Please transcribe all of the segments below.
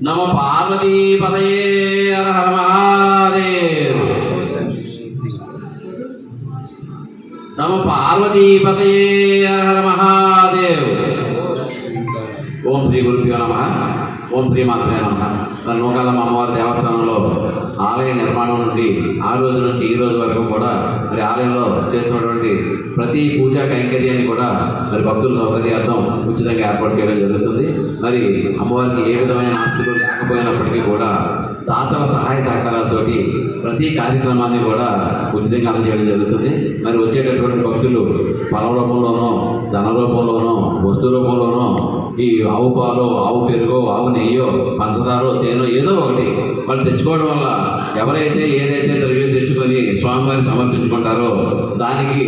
నమ పార్వతీపతయే హర హర మహాదేవ్. నమ పార్వతీపతయే హర హర మహాదేవ్. ఓం శ్రీ గురుభ్యో నమః. ఓం శ్రీ మాత్రే నమః. నూకాలమ్మ అమ్మవారి దేవస్థానంలో ఆలయ నిర్మాణం నుండి ఆ రోజు నుంచి ఈ రోజు వరకు కూడా మరి ఆలయంలో చేస్తున్నటువంటి ప్రతి పూజా కైంకర్యాన్ని కూడా మరి భక్తుల సౌకర్యార్థం ఉచితంగా ఏర్పాటు చేయడం జరుగుతుంది. మరి అమ్మవారికి ఏ విధమైన ఆస్తులు లేకపోయినప్పటికీ కూడా దాతల సహాయ సహకారాలతోటి ప్రతి కార్యక్రమాన్ని కూడా ఉచితంగా అందజేయడం జరుగుతుంది. మరి వచ్చేటటువంటి భక్తులు ఫలం రూపంలోనో, ధన రూపంలోనో, వస్తు రూపంలోనో, ఈ ఆవు పాలు, ఆవు పెరుగో, ఆవు నెయ్యో, పంచదారో, తేనో ఏదో ఒకటి వాళ్ళు తెచ్చుకోవడం వల్ల ఎవరైతే ఏదైతే ద్రవ్యం తెచ్చుకొని స్వామివారికి సమర్పించుకుంటారో దానికి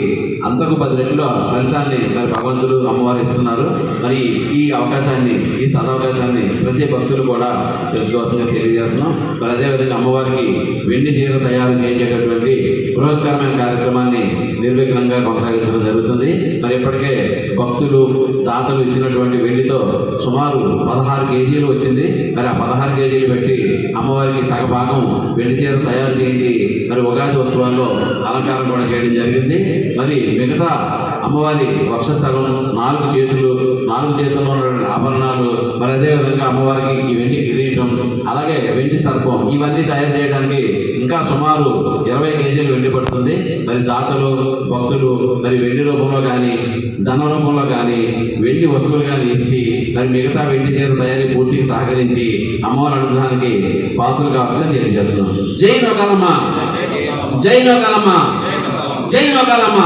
అంతకు 10 రెట్ల ఫలితాన్ని మరి భగవంతుడు అమ్మవారు ఇస్తున్నారు. మరి ఈ అవకాశాన్ని, ఈ సదవకాశాన్ని ప్రతి భక్తులు కూడా తెలుసుకోవాల్సిందిగా తెలియజేస్తున్నాం. మరి అదేవిధంగా అమ్మవారికి వెండి చీర తయారు చేసేటటువంటి బృహత్కరమైన కార్యక్రమాన్ని నిర్విఘ్నంగా కొనసాగించడం జరుగుతుంది. మరి ఇప్పటికే భక్తులు, దాతలు ఇచ్చినటువంటి వెండితో సుమారు 16 కేజీలు వచ్చింది. మరి ఆ 16 కేజీలు పెట్టి అమ్మవారికి సగభాగం వెండి చీర తయారు చేయించి మరి ఉగాది ఉత్సవాల్లో అలంకారం కూడా చేయడం జరిగింది. మరి మిగతా అమ్మవారి వక్షస్థలం, 4 చేతులు, 4 చేతుల్లో ఉన్నటువంటి ఆభరణాలు, మరి అదేవిధంగా అమ్మవారికి ఈ వెండి కిరీటం, అలాగే వెండి సర్పం, ఇవన్నీ తయారు చేయడానికి ఇంకా సుమారు 20 కేజీలు వెండి పడుతుంది. మరి దాతలు, భక్తులు మరి వెండి రూపంలో కానీ, ధన రూపంలో కానీ, వెండి వస్తువులు కానీ ఇచ్చి మరి మిగతా వెండి చీర తయారీ పూర్తికి సహకరించి అమ్మవారి అనుగ్రహానికి పాత్రలు కావాలని తెలియజేస్తున్నాం. జై నూకాలమ్మ, జై నూకాలమ్మ, జై నూకాలమ్మ.